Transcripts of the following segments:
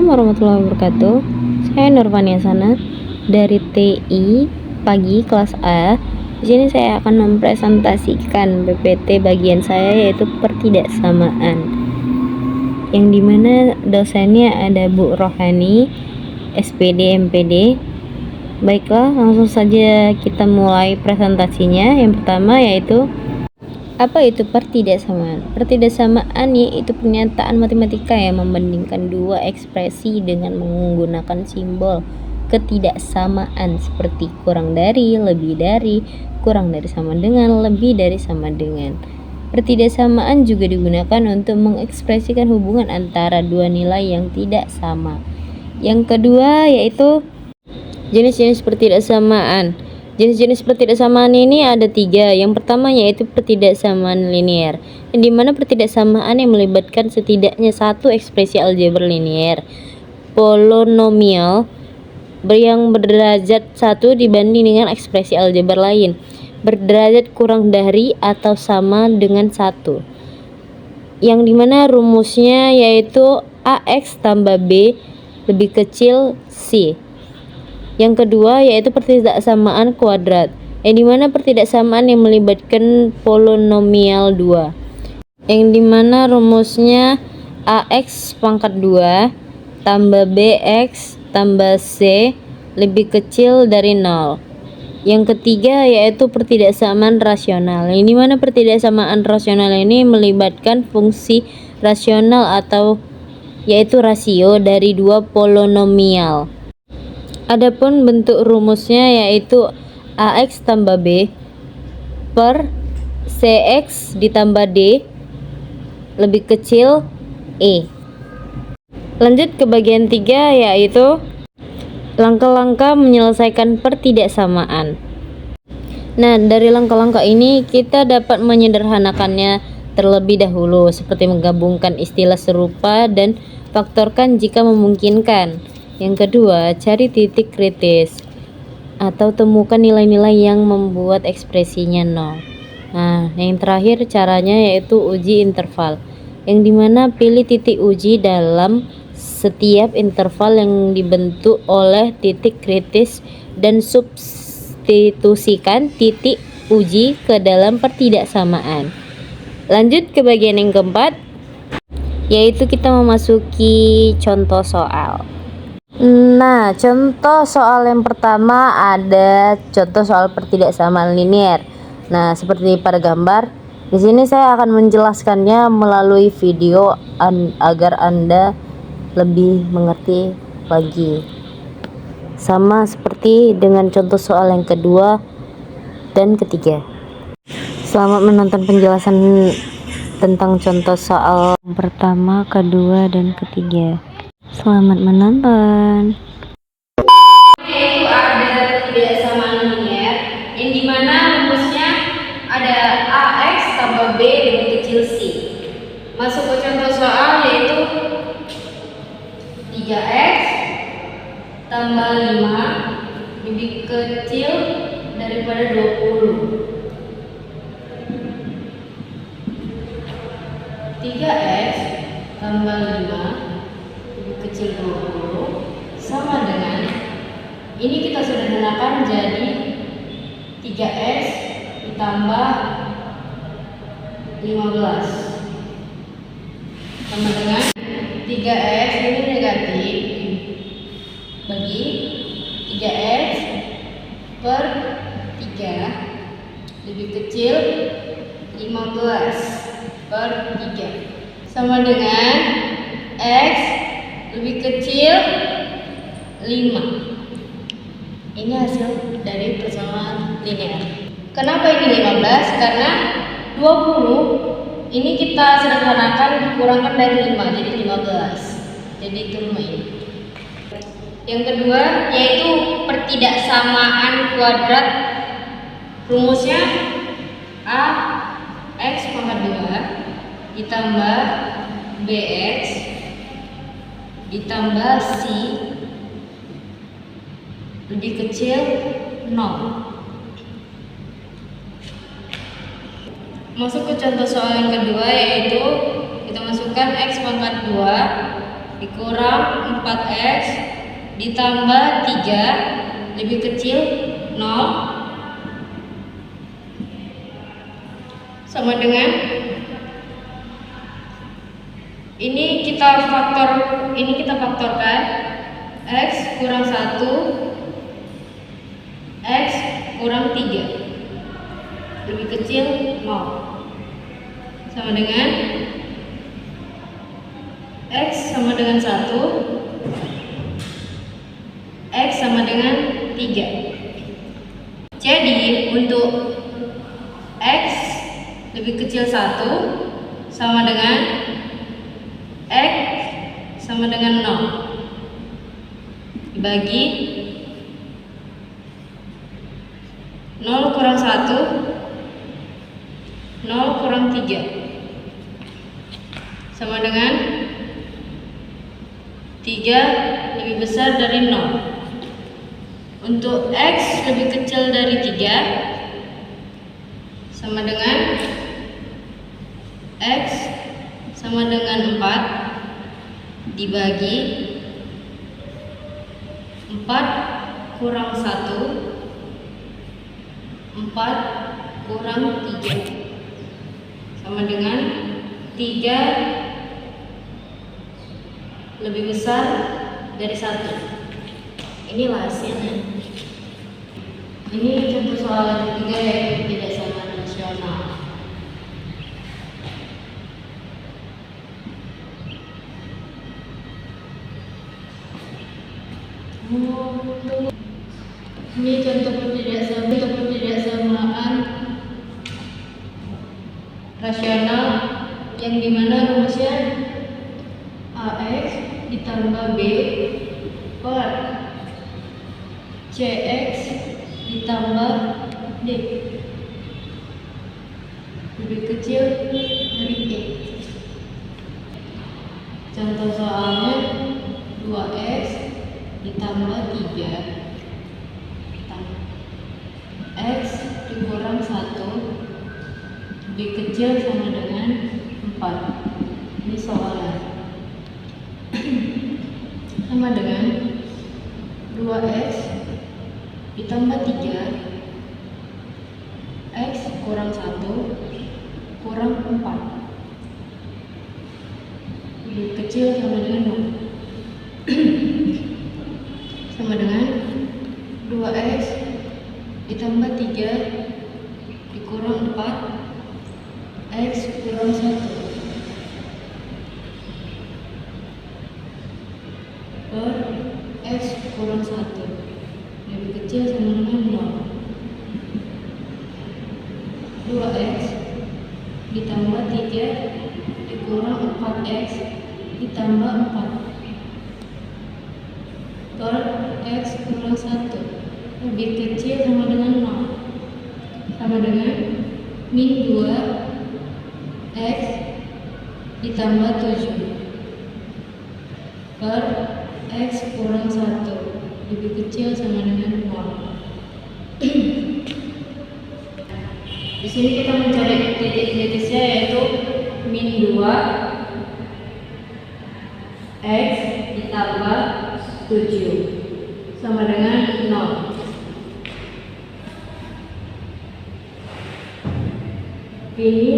Assalamualaikum warahmatullahi wabarakatuh. Saya Nurfania Sana dari TI pagi kelas A. Di sini saya akan mempresentasikan PPT bagian saya, yaitu pertidaksamaan. Yang dimana dosennya ada Bu Rohani, SPD MPD. Baiklah, langsung saja kita mulai presentasinya. Yang pertama yaitu apa itu pertidaksamaan? Pertidaksamaan yaitu pernyataan matematika yang membandingkan dua ekspresi dengan menggunakan simbol ketidaksamaan seperti kurang dari, lebih dari, kurang dari sama dengan, lebih dari sama dengan. Pertidaksamaan juga digunakan untuk mengekspresikan hubungan antara dua nilai yang tidak sama. Yang kedua yaitu jenis-jenis pertidaksamaan. Jenis-jenis pertidaksamaan ini ada 3. Yang pertama yaitu pertidaksamaan linear, yang dimana pertidaksamaan yang melibatkan setidaknya satu ekspresi aljabar linear polinomial yang berderajat 1 dibanding dengan ekspresi aljabar lain berderajat kurang dari atau sama dengan 1, yang dimana rumusnya yaitu AX tambah B lebih kecil C. Yang kedua yaitu pertidaksamaan kuadrat, yang dimana pertidaksamaan yang melibatkan polinomial 2, yang dimana rumusnya AX pangkat 2 tambah BX tambah C lebih kecil dari 0. Yang ketiga yaitu pertidaksamaan rasional, yang dimana pertidaksamaan rasional ini melibatkan fungsi rasional atau yaitu rasio dari dua polinomial. Adapun bentuk rumusnya yaitu AX tambah B per CX ditambah D lebih kecil E. Lanjut ke bagian 3 yaitu langkah-langkah menyelesaikan pertidaksamaan. Nah, dari langkah-langkah ini kita dapat menyederhanakannya terlebih dahulu, seperti menggabungkan istilah serupa dan faktorkan jika memungkinkan. Yang kedua, cari titik kritis atau temukan nilai-nilai yang membuat ekspresinya 0. Nah, yang terakhir caranya yaitu uji interval, yang dimana pilih titik uji dalam setiap interval yang dibentuk oleh titik kritis dan substitusikan titik uji ke dalam pertidaksamaan. Lanjut ke bagian yang keempat, yaitu kita memasuki contoh soal. Nah, contoh soal yang pertama ada contoh soal pertidaksamaan linear. Nah, seperti pada gambar, di sini saya akan menjelaskannya melalui video agar Anda lebih mengerti lagi. Sama seperti dengan contoh soal yang kedua dan ketiga. Selamat menonton penjelasan tentang contoh soal yang pertama, kedua, dan ketiga. Selamat menonton. Yaitu ada pertidaksamaan linear, yang dimana rumusnya ada AX tambah B lebih kecil C. Masuk ke contoh soal yaitu 3X tambah 5 lebih kecil daripada 20. 3X tambah 5 kecil 20 sama dengan, ini kita sederhanakan jadi 3x ditambah 15 sama dengan 3x ini negatif bagi 3x per 3 lebih kecil 15 per 3 sama dengan x lebih kecil 5. Ini hasil dari persamaan linear. Kenapa ini 15? Karena 20 ini kita sederhanakan dikurangkan dari 5 jadi 15. Jadi itu rumah ini. Yang kedua yaitu pertidaksamaan kuadrat. Rumusnya A X pangkat 2 ditambah BX ditambah C lebih kecil 0. Masuk ke contoh soal yang kedua yaitu kita masukkan X pangkat 2 dikurang 4x ditambah 3 lebih kecil 0 sama dengan ini kita faktorkan x kurang 1 x kurang 3 lebih kecil 0 sama dengan x sama dengan 1 x sama dengan 3. Jadi untuk x lebih kecil 1 sama dengan x sama dengan 0 dibagi 0 kurang 1 0 kurang 3 sama dengan 3 lebih besar dari 0. Untuk x lebih kecil dari 3 sama dengan x sama dengan 4 dibagi 4 kurang 1 4 kurang 3 sama dengan 3 lebih besar dari 1. Inilah hasilnya. Ini contoh soal ketiga yaitu tidak sama rasional. Ini contoh ketidaksamaan rasional yang dimana rumusnya ax ditambah b per cx ditambah d lebih kecil dari e. Contoh soalnya 2x ditambah 3 x dikurang 1 lebih kecil sama dengan 4. Ini soalnya sama dengan 2x ditambah 3 x kurang 1 kurang 4 lebih kecil sama dengan 0 sama dengan 2x ditambah 3 dikurang 4 x kurang 1 per x kurang 1 lebih kecil sama dengan 0. 2x ditambah 3 dikurang 4x ditambah 4 per x kurang 1 lebih kecil sama dengan 0 sama dengan min 2 x ditambah 7 per x kurang 1 lebih kecil sama dengan 0. Di sini kita mencari titik kritisnya yaitu min 2 x ditambah 7 sama dengan 0. Ini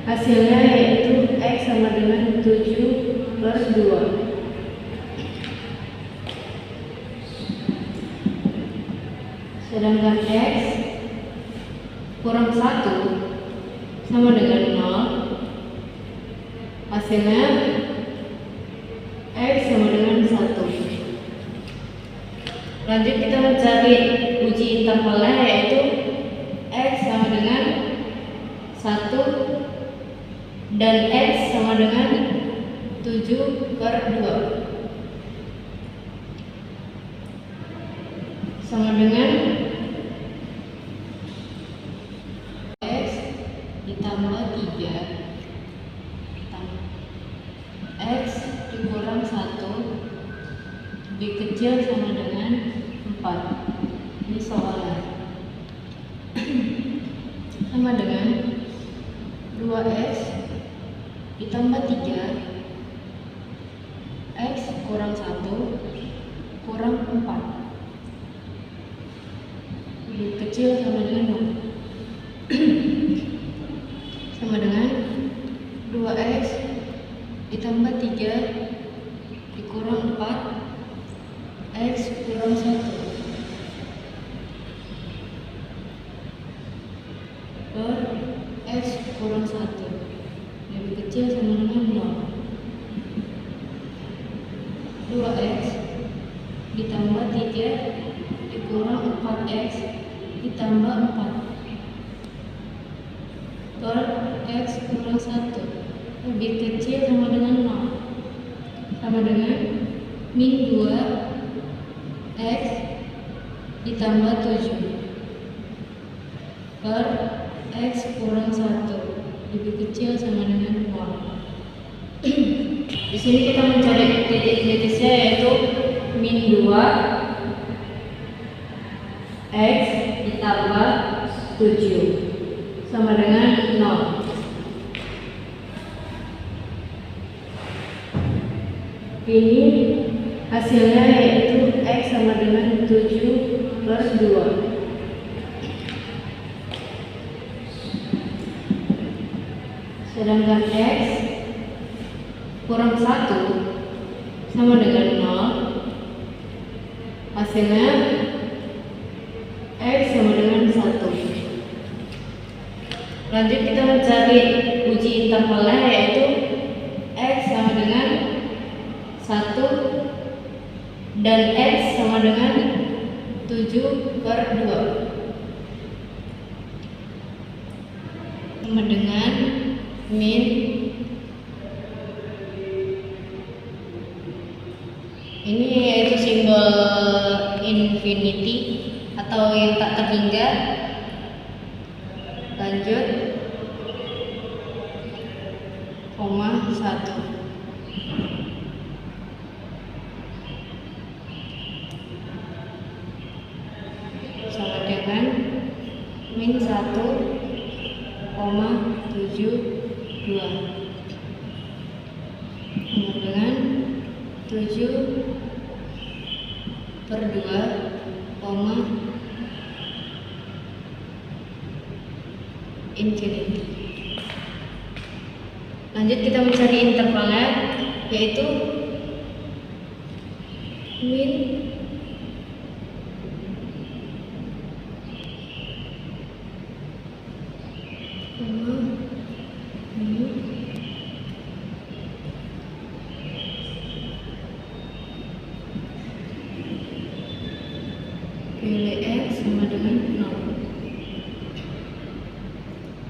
hasilnya yaitu x sama dengan 7 per 2. Sedangkan x kurang 1 sama dengan 0. Hasilnya x sama dengan 1. Lanjut kita mencari uji intervalnya yaitu x sama dengan 1 dan x sama dengan 7 per 2 sama dengan x ditambah 3 x dikurang 1 lebih kecil sama dengan 4. Ini soalnya sama dengan 2x ditambah 3 X kurang 1 kurang 4. Lebih kecil sama dengan 0. Sama dengan 2x ditambah 3 dikurang 4 x kurang 1 per x kurang 1 lebih kecil sama dengan 0. 2x ditambah 3 dikurang 4x ditambah 4 per x kurang 1 lebih kecil sama dengan 0. Sama dengan min 2 x ditambah 7 per x kurang 1 lebih kecil sama dengan 0. Di sini kita mencari titik kritisnya yaitu min 2 x ditambah 7 sama dengan 0. Ini hasilnya yaitu x sama dengan 7 per 2. Sedangkan x kurang 1 sama dengan 0. Hasilnya x sama dengan 1. Lanjut kita mencari uji intervalnya yaitu x sama dengan 1 dan x sama dengan 7 per 2 sama dengan min ini yaitu simbol infinity atau yang tak terhingga. Lanjut koma 1 sama dengan min 1,72 sama dengan 7 per 2, infinity. Lanjut kita mencari intervalnya yaitu min pilih x sama dengan 0.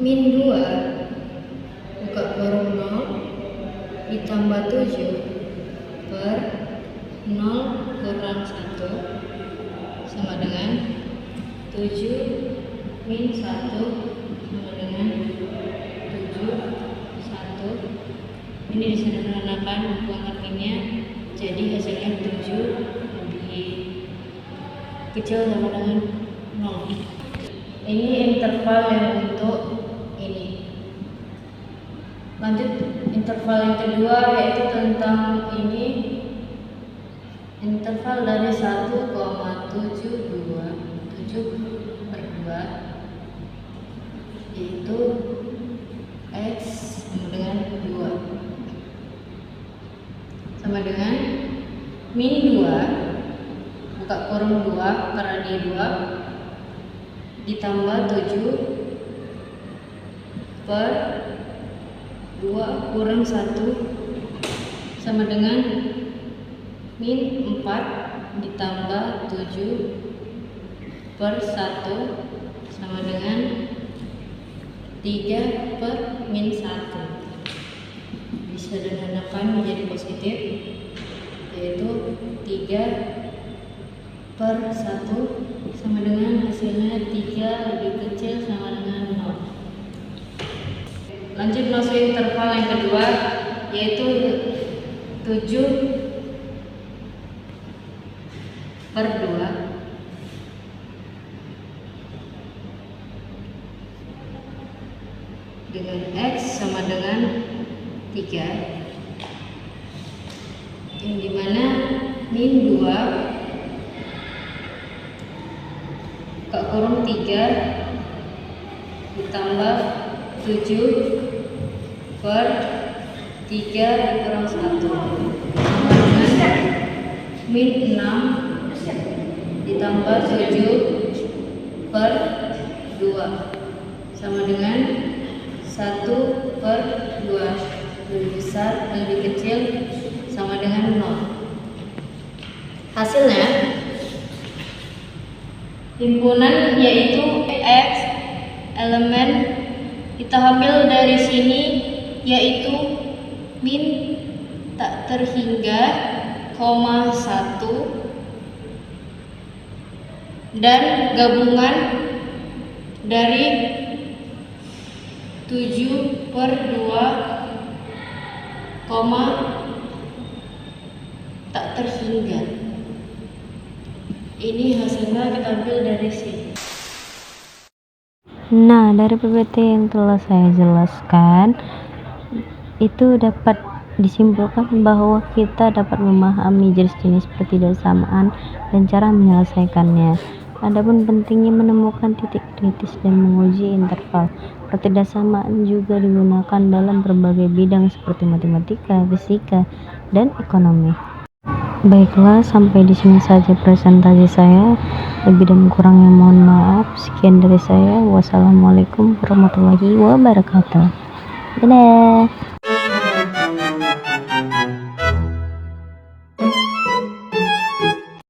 Min 2 buka kurung 0 ditambah 7 per 0 kurang 1 sama dengan 7 min 1 sama dengan 7 1. Ini disederhanakan buang minnya jadi hasilnya 7 lebih kecil sama dengan 0. Ini interval yang untuk ini. Lanjut interval yang kedua yaitu tentang ini, interval dari 1,727 per 2 yaitu x sama dengan 2 sama dengan min 2 buka kurung 2 karena dia 2 ditambah 7 per 2 kurang 1 sama dengan min 4 ditambah 7 per 1 sama dengan 3 per min 1. Disederhanakan menjadi positif yaitu 3 per 1 sama dengan hasilnya 3 lebih kecil sama dengan 0. Lanjut masuk interval yang kedua yaitu 7 per 2 dengan x sama dengan 3 yang dimana min 2 buka kurung 3 ditambah 7 per 3 dikurang 1 sama dengan min 6 ditambah 7 per 2 sama dengan 1 per 2, lebih besar lebih kecil sama dengan 0. Hasilnya himpunan yaitu X elemen kita ambil dari sini yaitu min tak terhingga, 1 dan gabungan dari 7 per 2, tak terhingga. Ini hasilnya kita ambil dari sini. Nah, dari PPT yang telah saya jelaskan, itu dapat disimpulkan bahwa kita dapat memahami jenis-jenis pertidaksamaan dan cara menyelesaikannya. Adapun pentingnya menemukan titik kritis dan menguji interval. Pertidaksamaan juga digunakan dalam berbagai bidang seperti matematika, fisika, dan ekonomi. Baiklah, sampai di sini saja presentasi saya. Lebih dan kurangnya mohon maaf. Sekian dari saya. Wassalamualaikum warahmatullahi wabarakatuh. Dadah.